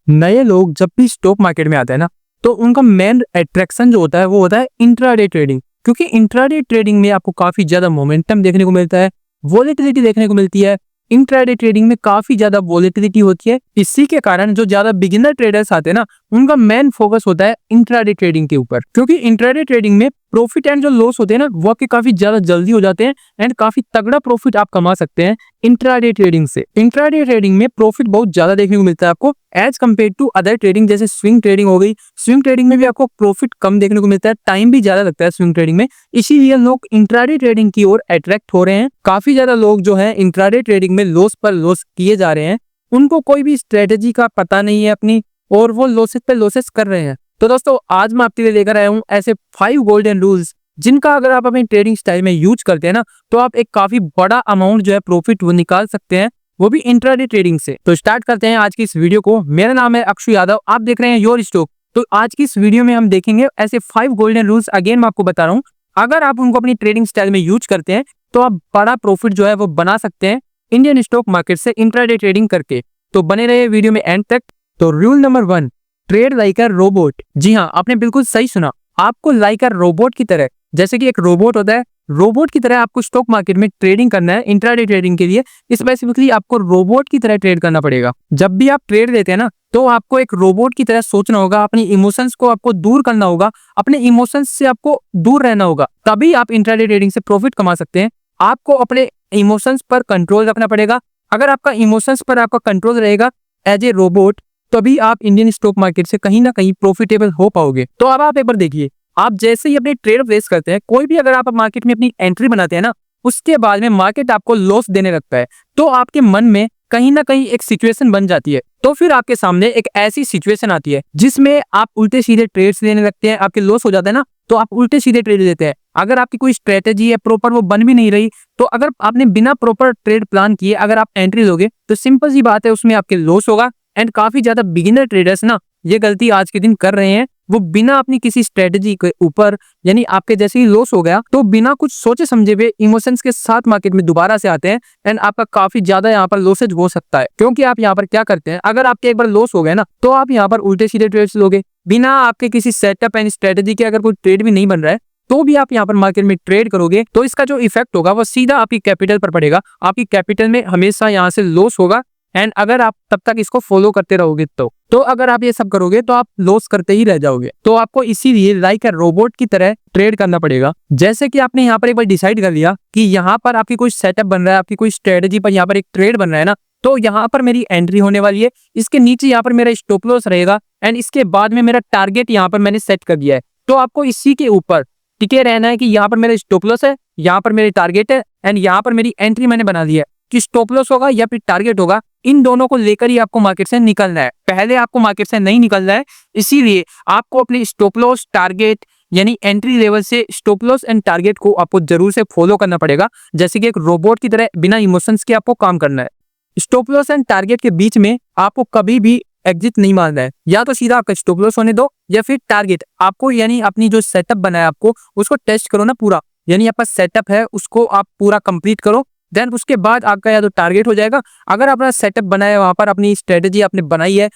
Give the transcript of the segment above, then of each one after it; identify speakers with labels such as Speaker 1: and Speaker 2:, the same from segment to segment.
Speaker 1: नए लोग जब भी स्टॉक मार्केट में आते हैं ना, तो उनका मेन अट्रैक्शन जो होता है वो होता है इंट्राडे ट्रेडिंग। क्योंकि इंट्राडे ट्रेडिंग में आपको काफी ज्यादा मोमेंटम देखने को मिलता है, वॉलेटिलिटी देखने को मिलती है। इंट्राडे ट्रेडिंग में काफी ज्यादा वॉलेटिलिटी होती है। इसी के कारण जो ज्यादा बिगिनर ट्रेडर्स आते हैं ना, उनका मेन फोकस होता है इंट्राडे ट्रेडिंग के ऊपर। क्योंकि इंट्राडे ट्रेडिंग में प्रॉफिट एंड जो लॉस होते हैं ना, वो आपके काफी ज्यादा जल्दी हो जाते हैं एंड काफी तगड़ा प्रॉफिट आप कमा सकते हैं इंट्राडे ट्रेडिंग से। इंट्राडे ट्रेडिंग में प्रॉफिट बहुत ज्यादा देखने को मिलता है आपको as compare to other trading, जैसे स्विंग ट्रेडिंग हो गई। स्विंग ट्रेडिंग में भी आपको प्रॉफिट कम देखने को मिलता है, टाइम भी ज्यादा लगता है स्विंग ट्रेडिंग में। इसीलिए लोग इंट्राडे ट्रेडिंग की ओर अट्रैक्ट हो रहे हैं। काफी ज्यादा लोग जो है इंट्राडे ट्रेडिंग में लॉस पर लॉस किए जा रहे हैं। उनको कोई भी स्ट्रेटेजी का पता नहीं है अपनी, और वो लॉसेस पे लॉसेस कर रहे हैं। तो दोस्तों, आज मैं आपके लिए लेकर आया हूँ ऐसे 5 गोल्डन रूल्स, जिनका अगर आप अपनी ट्रेडिंग स्टाइल में यूज करते हैं ना, तो आप एक काफी बड़ा अमाउंट जो है प्रॉफिट वो निकाल सकते हैं, वो भी इंट्राडे ट्रेडिंग से। तो स्टार्ट करते हैं आज की इस वीडियो को। मेरा नाम है अक्षु यादव, आप देख रहे हैं योर स्टॉक। तो आज की इस वीडियो में हम देखेंगे ऐसे 5 गोल्डन रूल्स। अगेन मैं आपको बता रहा हूँ, अगर आप उनको अपनी ट्रेडिंग स्टाइल में यूज करते हैं तो आप बड़ा प्रॉफिट जो है वो बना सकते हैं इंडियन स्टॉक मार्केट से इंट्राडे ट्रेडिंग करके। तो बने रहे वीडियो में एंड तक। तो rule number 1, trade like a robot. जी हाँ, आपने बिल्कुल सही सुना। आपको लाइक अ रोबोट की तरह, जैसे कि एक रोबोट होता है, रोबोट की तरह आपको स्टॉक मार्केट में ट्रेडिंग करना है। इंट्राडे ट्रेडिंग के लिए स्पेसिफिकली आपको रोबोट की तरह ट्रेड करना पड़ेगा। जब भी आप ट्रेड लेते हैं ना, तो आपको एक रोबोट की तरह सोचना होगा, अपनी इमोशंस को आपको दूर करना होगा, अपने इमोशंस से आपको दूर रहना होगा, तभी आप इंट्राडे ट्रेडिंग से प्रॉफिट कमा सकते हैं। आपको अपने इमोशंस पर कंट्रोल रखना पड़ेगा। अगर आपका इमोशंस पर आपका कंट्रोल रहेगा एज ए रोबोट, तभी आप इंडियन स्टॉक मार्केट से कहीं ना कहीं प्रॉफिटेबल हो पाओगे। तो अब आप एक बार देखिए, आप जैसे ही अपने ट्रेड प्लेस करते हैं, कोई भी अगर आप मार्केट में अपनी एंट्री बनाते हैं ना, उसके बाद में मार्केट आपको लॉस देने लगता है, तो आपके मन में कहीं ना कहीं एक सिचुएशन बन जाती है। तो फिर आपके सामने एक ऐसी सिचुएशन आती है जिसमें आप उल्टे सीधे ट्रेड्स लेने लगते हैं। आपके लॉस हो जाता है ना, तो आप उल्टे सीधे ट्रेड लेते हैं। अगर आपकी कोई स्ट्रेटेजी है प्रॉपर, वो बन भी नहीं रही, तो अगर आपने बिना प्रॉपर ट्रेड प्लान किए अगर आप एंट्री लोगे, तो सिंपल सी बात है, उसमें आपके लॉस होगा। एंड काफी ज्यादा बिगिनर ट्रेडर्स ना ये गलती आज के दिन कर रहे हैं। वो बिना अपनी किसी स्ट्रेटेजी के ऊपर, यानी आपके जैसे ही लॉस हो गया, तो बिना कुछ सोचे समझे हुए इमोशंस के साथ मार्केट में दोबारा से आते हैं एंड आपका काफी ज्यादा यहाँ पर लॉसेज हो सकता है। क्योंकि आप यहाँ पर क्या करते हैं, अगर आपके एक बार लॉस हो गया ना, तो आप यहाँ पर उल्टे सीधे ट्रेड्स लोगे बिना आपके किसी सेटअप एंड स्ट्रेटेजी के। अगर कोई ट्रेड भी नहीं बन रहा है, तो भी आप यहाँ पर मार्केट में ट्रेड करोगे, तो इसका जो इफेक्ट होगा वो सीधा आपकी कैपिटल पर पड़ेगा। आपकी कैपिटल में हमेशा यहाँ से लॉस होगा। एंड अगर आप तब तक इसको फॉलो करते रहोगे, तो अगर आप ये सब करोगे तो आप लॉस करते ही रह जाओगे। तो आपको इसीलिए लाइक अ रोबोट की तरह ट्रेड करना पड़ेगा। जैसे कि आपने यहाँ पर एक बार डिसाइड कर लिया कि यहाँ पर आपकी कोई सेटअप बन रहा है, आपकी कोई स्ट्रेटेजी पर यहाँ पर एक ट्रेड बन रहा है ना, तो यहाँ पर मेरी एंट्री होने वाली है, इसके नीचे यहाँ पर मेरा स्टॉप लॉस रहेगा, एंड इसके बाद में मेरा टारगेट यहाँ पर मैंने सेट कर दिया है। तो आपको इसी के ऊपर टिके रहना है कि यहाँ पर मेरा स्टॉप लॉस है, यहाँ पर मेरे टारगेट है, एंड यहाँ पर मेरी एंट्री मैंने बना दी है। कि स्टॉप लॉस होगा या फिर टारगेट होगा, इन दोनों को लेकर ही आपको मार्केट से निकलना है। पहले आपको मार्केट से नहीं निकलना है। इसीलिए आपको अपनी स्टॉप लॉस, टारगेट यानी एंट्री लेवल से स्टॉप लॉस एंड टारगेट को आपको जरूर से फॉलो करना पड़ेगा। जैसे कि एक रोबोट की तरह बिना इमोशंस के आपको काम करना है। स्टॉप लॉस एंड टारगेट के बीच में आपको कभी भी एग्जिट नहीं मारना है। या तो सीधा आपका स्टॉप लॉस होने दो, या फिर टारगेट आपको, यानी अपनी जो सेटअप बनाया आपको, उसको टेस्ट करो ना पूरा। यानी आपका सेटअप है उसको आप पूरा कंप्लीट करो, देन उसके बाद आपका या तो टारगेट हो जाएगा। अगर अपना सेटअप बनाया है, वहां पर अपनी स्ट्रेटेजी आपने बनाई है,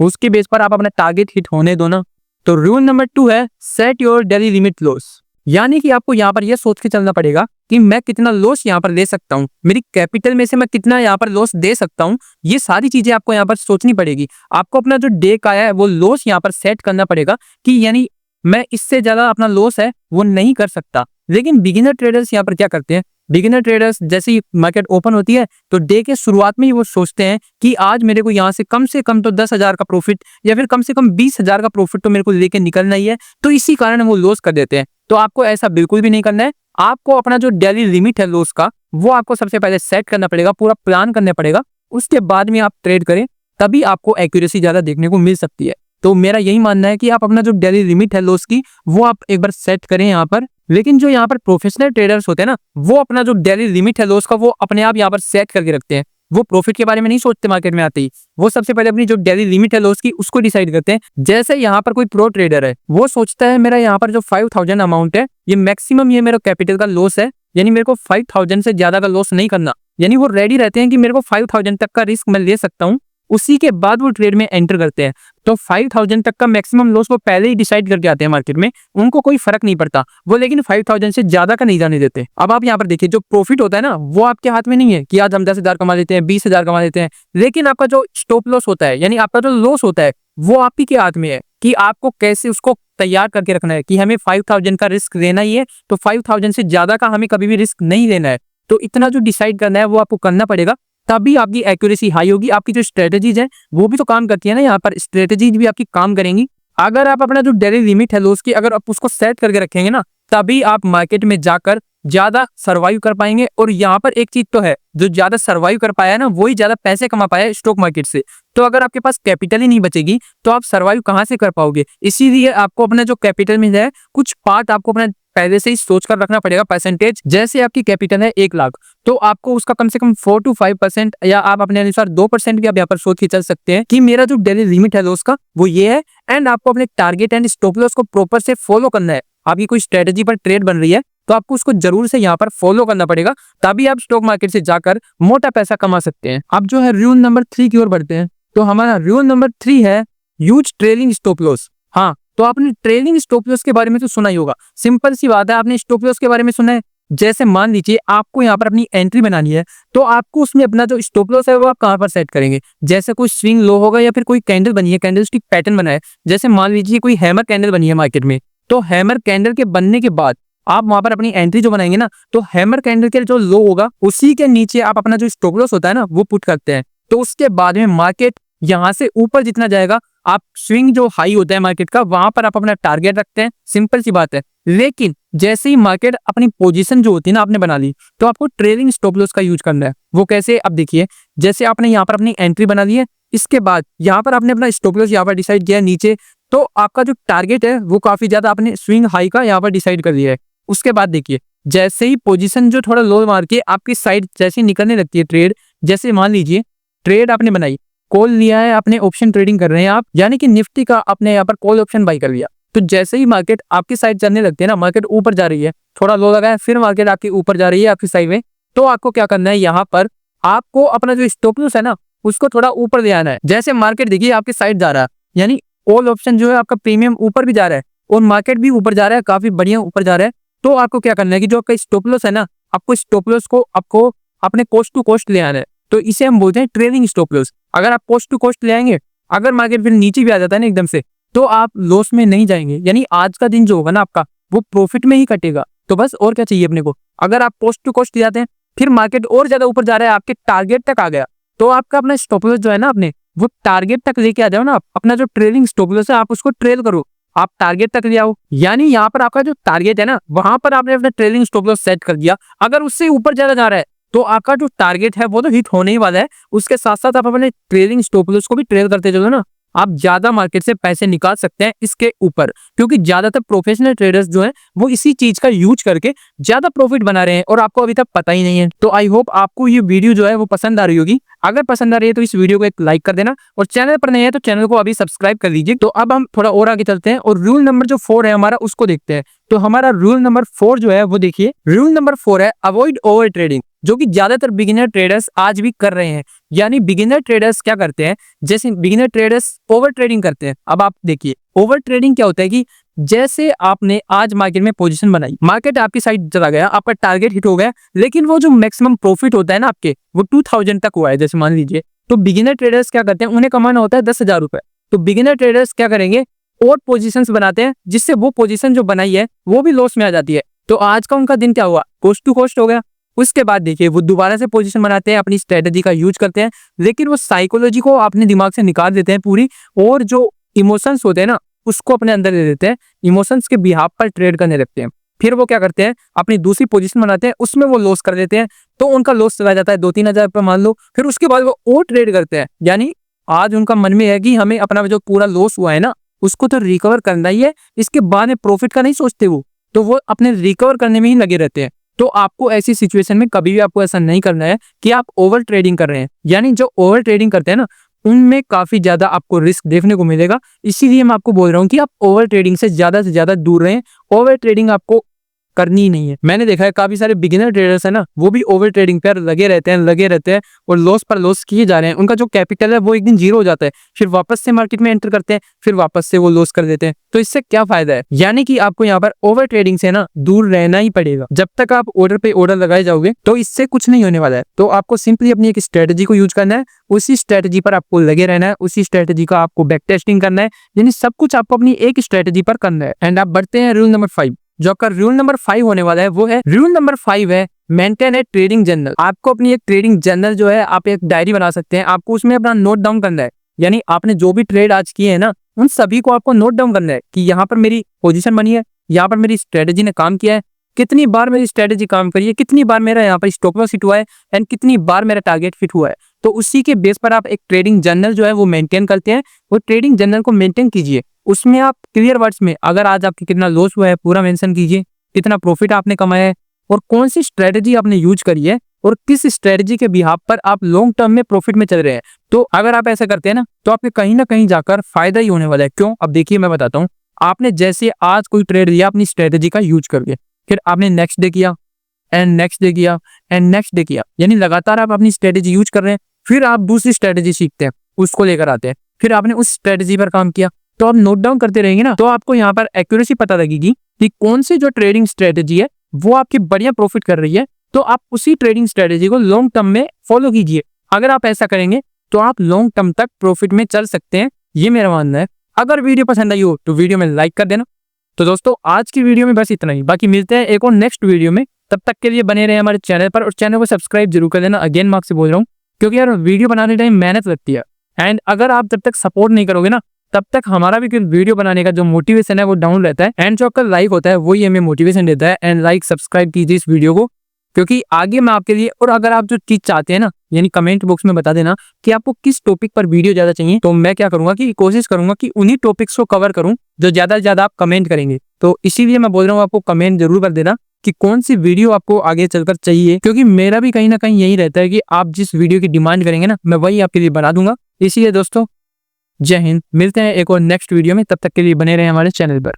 Speaker 1: उसके बेस पर आप अपना टारगेट हिट होने दो ना। तो रूल नंबर 2 है set your daily limit loss. यानी कि आपको यहाँ पर यह सोच के चलना पड़ेगा कि मैं कितना लॉस यहाँ पर ले सकता हूँ, मेरी कैपिटल में से मैं कितना यहाँ पर लॉस दे सकता हूँ। ये सारी चीजें आपको यहाँ पर सोचनी पड़ेगी। आपको अपना जो डे का है वो लॉस यहाँ पर सेट करना पड़ेगा कि यानी मैं इससे ज्यादा अपना लॉस है वो नहीं कर सकता। लेकिन बिगिनर ट्रेडर्स यहाँ पर क्या करते हैं, बिगिनर ट्रेडर्स जैसे ही मार्केट ओपन होती है, तो डे के शुरुआत में ही वो सोचते हैं कि आज मेरे को यहाँ से कम तो 10,000 का प्रॉफिट, या फिर कम से कम 20,000 का प्रॉफिट तो मेरे को लेके निकलना ही है। तो इसी कारण वो लॉस कर देते हैं। तो आपको ऐसा बिल्कुल भी नहीं करना है। आपको अपना जो डेली लिमिट है लॉस का, वो आपको सबसे पहले सेट करना पड़ेगा, पूरा प्लान करना पड़ेगा। उसके बाद में आप ट्रेड करें, तभी आपको एक्यूरेसी ज्यादा देखने को मिल सकती है। तो मेरा यही मानना है कि आप अपना जो डेली लिमिट है लॉस की, वो आप एक बार सेट करें यहाँ पर। लेकिन जो यहाँ पर प्रोफेशनल ट्रेडर्स होते हैं ना, वो अपना जो डेली लिमिट है लॉस का, वो अपने आप यहाँ पर सेट करके रखते हैं। वो प्रॉफिट के बारे में नहीं सोचते मार्केट में आते ही, वो सबसे पहले अपनी जो डेली लिमिट है लॉस की उसको डिसाइड करते हैं। जैसे यहाँ पर कोई प्रो ट्रेडर है, वो सोचता है मेरा यहाँ पर जो 5,000 अमाउंट है, ये मैक्सिमम ये मेरा कैपिटल का लॉस है, यानी मेरे को 5,000 से ज्यादा का लॉस नहीं करना। यानी वो रेडी रहते हैं कि मेरे को 5,000 तक का रिस्क मैं ले सकता हूँ, उसी के बाद वो ट्रेड में एंटर करते हैं। तो 5000 तक का मैक्सिमम लॉस वो पहले ही डिसाइड करके आते हैं मार्केट में, उनको कोई फर्क नहीं पड़ता वो, लेकिन 5000 से ज्यादा का नहीं जाने देते। अब आप यहाँ पर देखिए, जो प्रॉफिट होता है ना वो आपके हाथ में नहीं है कि आज हम 10,000 कमा लेते हैं, 20,000 कमा लेते हैं, लेकिन आपका जो स्टॉप लॉस होता है यानी आपका जो लॉस होता है वो आप ही के हाथ में है कि आपको कैसे उसको तैयार करके रखना है कि हमें 5000 का रिस्क लेना ही है, तो 5000 से ज्यादा का हमें कभी भी रिस्क नहीं लेना है। तो इतना जो डिसाइड करना है वो आपको करना पड़ेगा, तभी आपकी एक्यूरेसी हाई होगी। आपकी जो स्ट्रेटेजीज है वो भी तो काम करती है ना, यहाँ पर स्ट्रेटेजीज भी आपकी काम करेंगी। अगर आप अपना जो डेली लिमिट है लॉस की, अगर आप उसको सेट करके रखेंगे ना, तभी आप मार्केट में जाकर ज्यादा सर्वाइव कर पाएंगे। और यहाँ पर एक चीज तो है, जो ज्यादा सर्वाइव कर पाया है ना वही ज्यादा पैसे कमा पाया है स्टॉक मार्केट से। तो अगर आपके पास कैपिटल ही नहीं बचेगी तो आप सर्वाइव कहाँ से कर पाओगे। इसीलिए आपको अपना जो कैपिटल में है कुछ पार्ट आपको अपना पहले से ही सोच कर रखना पड़ेगा परसेंटेज। जैसे आपकी कैपिटल है 1 लाख, तो आपको उसका कम से कम 4 to 5% या आप अपने अनुसार 2% भी आप यहाँ पर सोच के चल सकते हैं कि मेरा जो डेली लिमिट है लॉस का वो ये है। एंड आपको अपने टारगेट एंड स्टॉप लॉस को प्रॉपर से फॉलो करना है। आपकी कोई स्ट्रेटेजी पर ट्रेड बन रही है तो आपको उसको जरूर से यहाँ पर फॉलो करना पड़ेगा, तभी आप स्टॉक मार्केट से जाकर मोटा पैसा कमा सकते हैं। अब जो है रूल नंबर 3 की ओर बढ़ते हैं। तो हमारा रूल नंबर 3 है यूज ट्रेलिंग स्टॉप लॉस। हाँ, तो आपने ट्रेलिंग स्टॉप लॉस के बारे में तो सुना ही होगा। सिंपल सी बात है, आपने स्टॉप लॉस के बारे में सुना है। जैसे मान लीजिए आपको यहाँ पर अपनी एंट्री बनानी है, तो आपको उसमें अपना जो स्टॉप लॉस है वो आप कहाँ पर सेट करेंगे। जैसे कोई स्विंग लो होगा या फिर कोई कैंडल बनी है, कैंडल स्टिक पैटर्न बना है, जैसे मान लीजिए कोई हैमर कैंडल बनी है मार्केट में, तो हैमर कैंडल के बनने के बाद आप वहां पर अपनी एंट्री जो बनाएंगे ना, तो हैमर कैंडल के जो लो होगा उसी के नीचे आप अपना जो स्टॉप लॉस होता है ना वो पुट करते हैं। तो उसके बाद में मार्केट यहाँ से ऊपर जितना जाएगा, आप स्विंग जो हाई होता है मार्केट का वहां पर आप अपना टारगेट रखते हैं। सिंपल सी बात है। लेकिन जैसे ही मार्केट अपनी पोजीशन जो होती है ना आपने बना ली, तो आपको ट्रेलिंग स्टॉप लॉस का यूज करना है। वो कैसे, अब देखिए, जैसे आपने यहाँ पर अपनी एंट्री बना ली है, इसके बाद यहाँ पर आपने अपना स्टॉप लॉस यहाँ पर डिसाइड किया नीचे, तो आपका जो टारगेट है वो काफी ज्यादा आपने स्विंग हाई का यहाँ पर डिसाइड कर लिया है। उसके बाद देखिए, जैसे ही पोजीशन जो थोड़ा लो मार के आपकी साइड जैसे निकलने लगती है ट्रेड, जैसे मान लीजिए ट्रेड आपने बनाई, कॉल लिया है, आपने ऑप्शन ट्रेडिंग कर रहे हैं आप, यानी कि निफ्टी का आपने यहाँ पर कॉल ऑप्शन बाई कर लिया। तो जैसे ही मार्केट आपकी साइड चलने लगती है ना, मार्केट ऊपर जा रही है, थोड़ा लो लगा है, फिर मार्केट आपकी ऊपर जा रही है आपकी साइड में, तो आपको क्या करना है, यहाँ पर आपको अपना जो स्टॉप लॉस है ना उसको थोड़ा ऊपर ले आना है। जैसे मार्केट देखिए आपकी साइड जा रहा है, यानी कॉल ऑप्शन जो है आपका प्रीमियम ऊपर भी जा रहा है और मार्केट भी ऊपर जा रहा है, काफी बढ़िया ऊपर जा रहा है। तो आपको क्या करना है कि जो आपका स्टॉप लॉस है ना, आपको स्टॉप लॉस को आपको अपने कोस्ट टू कोस्ट ले आना है। तो इसे हम बोलते हैं ट्रेलिंग स्टॉप लॉस। अगर आप कोस्ट टू कोस्ट ले आएंगे, अगर मार्केट फिर नीचे भी आ जाता है ना एकदम से, तो आप लॉस में नहीं जाएंगे, यानी आज का दिन जो होगा ना आपका वो प्रॉफिट में ही कटेगा। तो बस और क्या चाहिए अपने को। अगर आप कोस्ट टू कोस्ट ले जाते हैं, फिर मार्केट और ज्यादा ऊपर जा रहा है, आपके टारगेट तक आ गया, तो आपका अपना स्टॉप लॉस जो है ना अपने वो टारगेट तक लेके आ जाओ ना। अपना जो ट्रेलिंग स्टॉप लॉस है आप उसको ट्रेल करो, आप टारगेट तक ले आओ। यानी यहाँ पर आपका जो टारगेट है ना वहां पर आपने अपना ट्रेलिंग स्टॉप लॉस सेट कर दिया। अगर उससे ऊपर ज्यादा जा रहा है तो आपका जो टारगेट है वो तो हिट होने ही वाला है। उसके साथ साथ आप अपने ट्रेलिंग स्टॉप लॉस को भी ट्रेल करते चलो ना, आप ज्यादा मार्केट से पैसे निकाल सकते हैं इसके ऊपर। क्योंकि ज्यादातर प्रोफेशनल ट्रेडर्स जो हैं वो इसी चीज का यूज करके ज्यादा प्रॉफिट बना रहे हैं और आपको अभी तक पता ही नहीं है। तो आई होप आपको ये वीडियो जो है वो पसंद आ रही होगी। अगर पसंद आ रही है तो इस वीडियो को एक लाइक कर देना और चैनल पर नहीं है तो चैनल को अभी सब्सक्राइब कर लीजिए। तो अब हम थोड़ा और आगे चलते हैं और रूल नंबर जो 4 है हमारा उसको देखते हैं। तो हमारा रूल नंबर 4 जो है वो देखिए, रूल नंबर 4 है अवॉइड ओवर ट्रेडिंग, जो कि ज्यादातर बिगिनर ट्रेडर्स आज भी कर रहे हैं। यानी बिगिनर ट्रेडर्स क्या करते हैं, जैसे बिगिनर ट्रेडर्स ओवर ट्रेडिंग करते हैं। अब आप देखिए ओवर ट्रेडिंग क्या होता है कि जैसे आपने आज मार्केट में पोजीशन बनाई, मार्केट आपकी साइड चला गया, आपका टारगेट हिट हो गया, लेकिन वो जो मैक्सिमम प्रॉफिट होता है ना आपके वो 2000 तक हुआ है जैसे मान लीजिए। तो बिगिनर ट्रेडर्स क्या करते हैं, उन्हें कमाना होता है 10,000 रुपए। तो बिगिनर ट्रेडर्स क्या करेंगे, और पोजीशंस बनाते हैं जिससे वो पोजीशन जो बनाई है वो भी लॉस में आ जाती है। तो आज का उनका दिन क्या हुआ, कोस्ट टू कोस्ट हो गया। उसके बाद देखिए वो दोबारा से पोजीशन बनाते हैं, अपनी स्ट्रेटजी का यूज करते हैं, लेकिन वो साइकोलॉजी को अपने दिमाग से निकाल देते हैं पूरी, और जो इमोशंस होते हैं ना उसको अपने अंदर ले लेते हैं, इमोशंस के बिहाफ पर ट्रेड करने लगते हैं। फिर वो क्या करते हैं, अपनी दूसरी पोजीशन बनाते हैं, उसमें वो लॉस कर देते हैं। तो उनका लॉस चला जाता है 2-3 हजार रुपये मान लो। फिर उसके बाद वो और ट्रेड करते हैं, यानी आज उनका मन में है कि हमें अपना जो पूरा लॉस हुआ है ना उसको तो रिकवर करना ही है, इसके बाद में प्रॉफिट का नहीं सोचते वो, तो वो अपने रिकवर करने में ही लगे रहते हैं। तो आपको ऐसी सिचुएशन में कभी भी आपको ऐसा नहीं करना है कि आप ओवर ट्रेडिंग कर रहे हैं। यानी जो ओवर ट्रेडिंग करते हैं ना उनमें काफी ज्यादा आपको रिस्क देखने को मिलेगा। इसीलिए मैं आपको बोल रहा हूँ कि आप ओवर ट्रेडिंग से ज्यादा दूर रहें। ओवर ट्रेडिंग आपको करनी ही नहीं है। मैंने देखा है काफी सारे बिगिनर ट्रेडर्स है ना, वो भी ओवर ट्रेडिंग पर लगे रहते हैं और लॉस पर लॉस किए जा रहे हैं। उनका जो कैपिटल है वो एक दिन जीरो हो जाता है, फिर वापस से मार्केट में एंटर करते हैं, फिर वापस से वो लॉस कर देते हैं। तो इससे क्या फायदा है? यानी कि आपको यहाँ पर ओवर ट्रेडिंग से ना दूर रहना ही पड़ेगा। जब तक आप ऑर्डर पे ऑर्डर लगाए जाओगे तो इससे कुछ नहीं होने वाला है। तो आपको सिंपली अपनी एक स्ट्रेटेजी को यूज करना है, उसी स्ट्रेटेजी पर आपको लगे रहना है, उसी स्ट्रेटेजी का आपको बैक टेस्टिंग करना है, यानी सब कुछ आपको अपनी एक स्ट्रेटेजी पर करना है। एंड आप बढ़ते हैं रूल नंबर 5। जो आपका रूल नंबर 5 होने वाला है वो है, रूल नंबर 5 है मेंटेन ए ट्रेडिंग जर्नल। आपको अपनी एक ट्रेडिंग जर्नल जो है, आप एक डायरी बना सकते हैं, आपको उसमें अपना नोट डाउन करना है। यानी आपने जो भी ट्रेड आज किए हैं ना, उन सभी को आपको नोट डाउन करना है कि यहाँ पर मेरी पोजीशन बनी है, यहाँ पर मेरी स्ट्रेटेजी ने काम किया है, कितनी बार मेरी स्ट्रेटेजी काम करी है, कितनी बार मेरा यहाँ पर स्टॉप लॉस हिट हुआ है एंड कितनी बार मेरा टारगेट फिट हुआ है। तो उसी के बेस पर आप एक ट्रेडिंग जर्नल जो है वो मेंटेन करते हैं। वो ट्रेडिंग जर्नल को मेंटेन कीजिए, उसमें आप क्लियर वर्ड्स में अगर आज आपकी कितना लॉस हुआ है पूरा मेंशन कीजिए, कितना प्रॉफिट आपने कमाया है और कौन सी स्ट्रेटेजी आपने यूज करी है और किस स्ट्रेटेजी के बिहाफ पर आप लॉन्ग टर्म में प्रॉफिट में चल रहे हैं। तो अगर आप ऐसा करते हैं ना, तो आपके कहीं ना कहीं जाकर फायदा ही होने वाला है। क्यों? अब देखिए मैं बताता हूँ। आपने जैसे आज कोई ट्रेड लिया अपनी स्ट्रेटेजी का यूज करके, फिर आपने नेक्स्ट डे किया एंड नेक्स्ट डे किया एंड नेक्स्ट डे किया, यानी लगातार आप अपनी स्ट्रेटेजी यूज कर रहे हैं। फिर आप दूसरी स्ट्रेटेजी सीखते हैं, उसको लेकर आते हैं, फिर आपने उस स्ट्रेटेजी पर काम किया। तो आप नोट डाउन करते रहेंगे ना, तो आपको यहाँ पर एक्यूरेसी पता लगेगी कि कौन सी जो ट्रेडिंग स्ट्रेटेजी है वो आपकी बढ़िया प्रॉफिट कर रही है। तो आप उसी ट्रेडिंग स्ट्रेटेजी को लॉन्ग टर्म में फॉलो कीजिए। अगर आप ऐसा करेंगे तो आप लॉन्ग टर्म तक प्रॉफिट में चल सकते हैं, ये मेरा मानना है। अगर वीडियो पसंद आई हो तो वीडियो में लाइक कर देना। तो दोस्तों आज की वीडियो में बस इतना ही, बाकी मिलते हैं एक और नेक्स्ट वीडियो में। तब तक के लिए बने रहे हमारे चैनल पर और चैनल को सब्सक्राइब जरूर कर देना। अगेन मैं आपसे बोल रहा हूँ, क्योंकि यार वीडियो बनाने टाइम मेहनत लगती है एंड अगर आप जब तक सपोर्ट नहीं करोगे ना, तब तक हमारा भी वीडियो बनाने का जो मोटिवेशन है वो डाउन रहता है। एंड जो आपका लाइक होता है वही हमें मोटिवेशन देता है। एंड लाइक सब्सक्राइब कीजिए इस वीडियो को, क्योंकि आगे मैं आपके लिए, और अगर आप जो चीज चाहते हैं ना, यानी कमेंट बॉक्स में बता देना कि आपको किस टॉपिक पर वीडियो ज्यादा चाहिए, तो मैं क्या करूंगा कि कोशिश करूंगा कि उन्हीं टॉपिक्स को कवर करूं जो ज्यादा से ज्यादा आप कमेंट करेंगे। तो इसीलिए मैं बोल रहा हूँ आपको कमेंट जरूर कर देना कि कौन सी वीडियो आपको आगे चलकर चाहिए, क्योंकि मेरा भी कहीं ना कहीं यही रहता है कि आप जिस वीडियो की डिमांड करेंगे ना, मैं वही आपके लिए बना दूंगा। इसीलिए दोस्तों जय हिंद, मिलते हैं एक और नेक्स्ट वीडियो में। तब तक के लिए बने रहे हमारे चैनल पर।